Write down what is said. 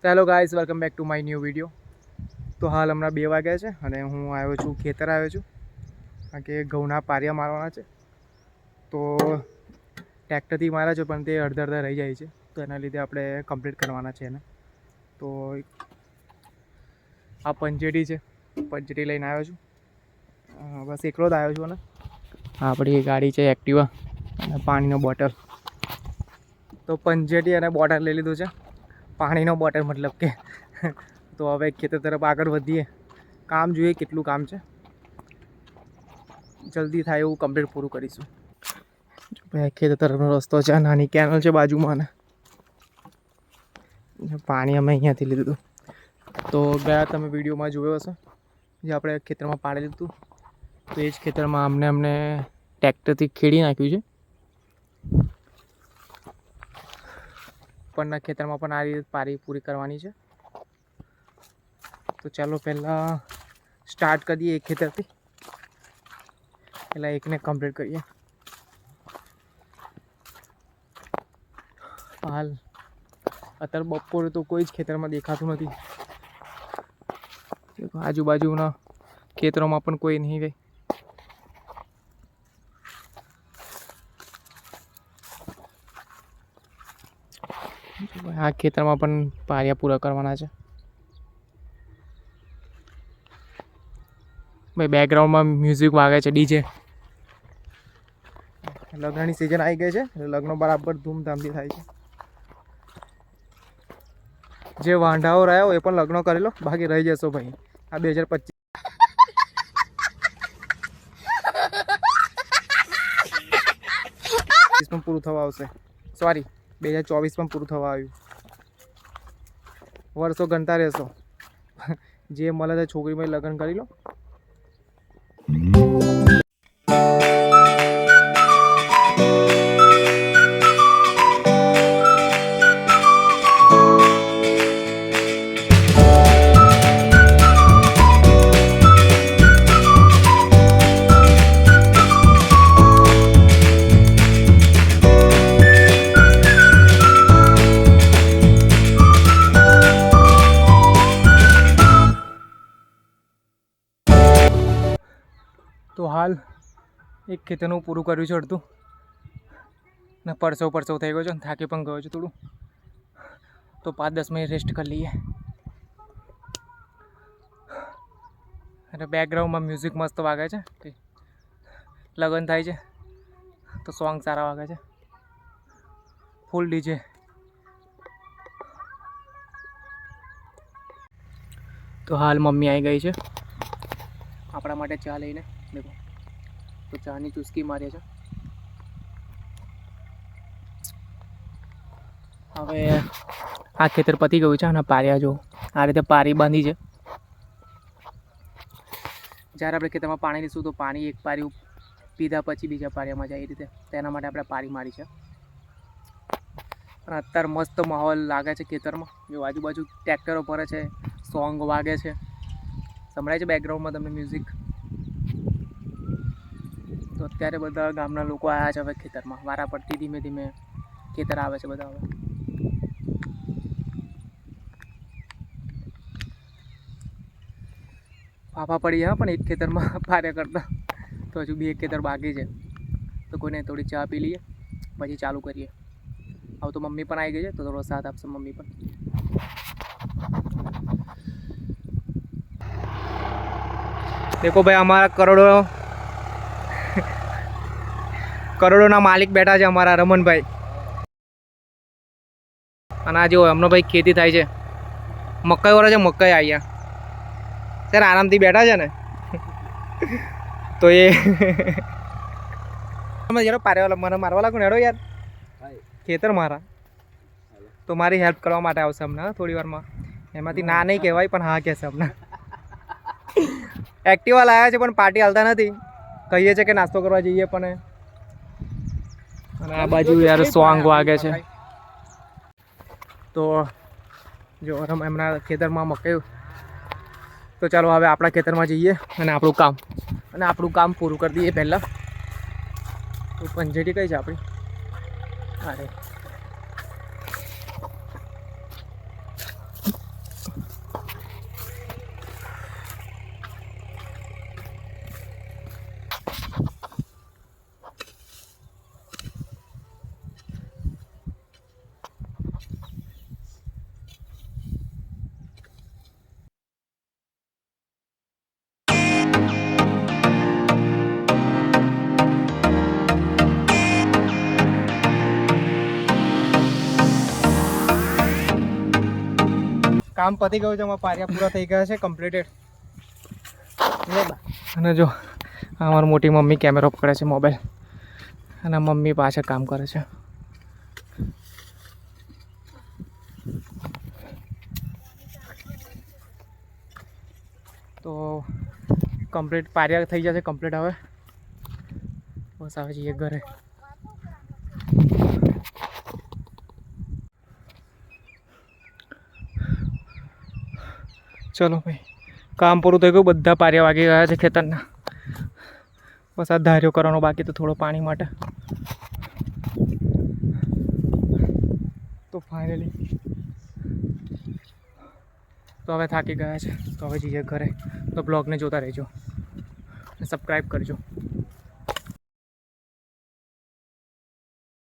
Hello guys, welcome back to my new video. તો હાલ હમણાં 2 વાગ્યા છે અને હું આવ્યો છું ખેતર આવ્યો છું કારણ કે ઘઉંના પારિયા મારવાના છે. તો ટ્રેક્ટરથી માર્યા છે પણ તે અડધા રહી જાય છે, તો એના લીધે આપણે કમ્પ્લીટ કરવાના છે એને. તો આ પંચેટી છે, પંચેટી લઈને આવ્યો છું. બસ એકલો જ આવ્યો છું. અને આપણી ગાડી છે એક્ટિવા અને પાણીનો બોટલ. તો પંચેટી અને બોટલ લઈ લીધું છે, પાણીનો બોટલ મતલબ કે. તો હવે ખેતર તરફ આગળ વધીએ. કામ જોઈએ કેટલું કામ છે, જલ્દી થાય એવું કમ્પ્લીટ પૂરું કરીશું. ખેતર તરફનો રસ્તો છે, નાની કેનલ છે બાજુમાં. અને પાણી અમે અહીંયાથી લીધું. તો ગયા તમે વિડીયોમાં જોયો હશે જે આપણે ખેતરમાં પાડી લીધું, તો એ જ ખેતરમાં અમને ટ્રેક્ટરથી ખેડી નાખ્યું છે. ઉપરના ખેતરમાં પણ આ રીતે પારી પૂરી કરવાની છે. તો ચાલો પહેલાં સ્ટાર્ટ કરીએ એક ખેતરથી. પહેલાં એકને કમ્પ્લીટ કરીએ. હાલ અત્યારે બપોરે તો કોઈ જ ખેતરમાં દેખાતું નથી. આજુબાજુના ખેતરોમાં પણ કોઈ નહીં ગઈ. આ ખેતરમાં પણ પારિયા પૂરા કરવાના છે. ભાઈ બેકગ્રાઉન્ડમાં મ્યુઝિક વાગે છે, ડીજે. લગ્નની સિઝન આવી ગઈ છે, લગ્નો બરાબર ધૂમધામથી થાય છે. જે વાંઢાઓ રહ્યો એ પણ લગ્ન કરી લો, બાકી રહી જશો ભાઈ. આ 2025 પણ પૂરું થવા આવશે. સોરી, 2024 પણ પૂરું થવા આવ્યું. વર્ષો ગણતા રહેશો. જે મળે તે છોકરીમાં લગ્ન કરી લો. તો હાલ એક ખેતરનું પૂરું કર્યું છે અડધું, ને પરસવ થઈ ગયો છે, થાકી પણ ગયો છે થોડું. તો 5-10 મિનિટ રેસ્ટ કરી લઈએ. અને બેકગ્રાઉન્ડમાં મ્યુઝિક મસ્ત વાગે છે, લગ્ન થાય છે તો સોંગ સારા વાગે છે, ફૂલ ડીજે. તો હાલ મમ્મી આવી ગઈ છે આપણા માટે ચા લઈને. દેખો, તો ચાની ચુસ્કી મારીએ છે. હવે આ ખેતર પતી ગયું છે અને પારિયા જો આ રીતે પારી બાંધી છે. જ્યારે આપણે ખેતરમાં પાણી લઈશું તો પાણી એક પારી પીધા પછી બીજા પારિયામાં જાય, એ રીતે તેના માટે આપણે પારી મારી છે. અને અત્યારે મસ્ત માહોલ લાગે છે ખેતરમાં. જો આજુબાજુ ટ્રેક્ટરો ફરે છે, સોંગ વાગે છે, સંભળાય છે બેકગ્રાઉન્ડમાં તમને મ્યુઝિક. તો અત્યારે બધા ગામના લોકો આવ્યા છે હવે ખેતરમાં. વારા પડતી ધીમે ધીમે ખેતર આવે છે બધા. હવે ફાફા પડી ગયા પણ એક ખેતરમાં પાર્યા કરતા. તો હજુ 2 ખેતર બાકી છે, તો કોઈને થોડી ચા પી લઈએ પછી ચાલુ કરીએ. હવે તો મમ્મી પણ આવી ગઈ છે, તો થોડો સાથ આપશે મમ્મી પણ. દેખો ભાઈ, અમારા કરોડોના માલિક બેઠા છે, અમારા રમણભાઈ. અને આ જો એમનો ભાઈ ખેતી થાય છે, મકાઈ વાળા છે. મકાઈ આવ્યા સર, આરામથી બેઠા છે ને. તો એ યાર પારેવાલા મને મારવા લાગુ ને હેડો યાર ખેતર મારા. તો મારી હેલ્પ કરવા માટે આવશે હમણાં થોડી વારમાં. એમાંથી ના નહીં કહેવાય પણ હા કહેશે હમણાં. એક્ટિવા લાવ્યા છે પણ પાર્ટી હાલતા નથી. કહીએ છે કે નાસ્તો કરવા જઈએ પણ. અને આ બાજુ યાર સોંગ વાગે છે. તો જો એમના ખેતરમાં મકાઈ. તો ચાલો હવે આપણા ખેતરમાં જઈએ અને આપણું કામ પૂરું કરી દઈએ પહેલાં. તો પંચેટી કઈ છે આપણી? અરે કામ પતી ગયું છે, અમારા પારિયા પૂરા થઈ ગયા છે કમ્પ્લીટેડ. અને જો અમારી મોટી મમ્મી કેમેરો પકડે છે મોબાઈલ, અને મમ્મી પાછળ કામ કરે છે. તો કમ્પ્લીટ પારિયા થઈ જશે કમ્પ્લીટ હવે. બસ આવે છીએ ઘરે. ચલો ભાઈ, કામ પૂરું થઈ ગયું. બધા પારિયા વાગી ગયા છે ખેતરના. બસ આ ધાર્યો કરવાનો બાકી તો થોડો પાણી માટે. તો ફાઇનલી તો હવે થાકી ગયા છે, તો હવે જઈએ ઘરે. તો બ્લોગને જોતા રહેજો, સબસ્ક્રાઈબ કરજો.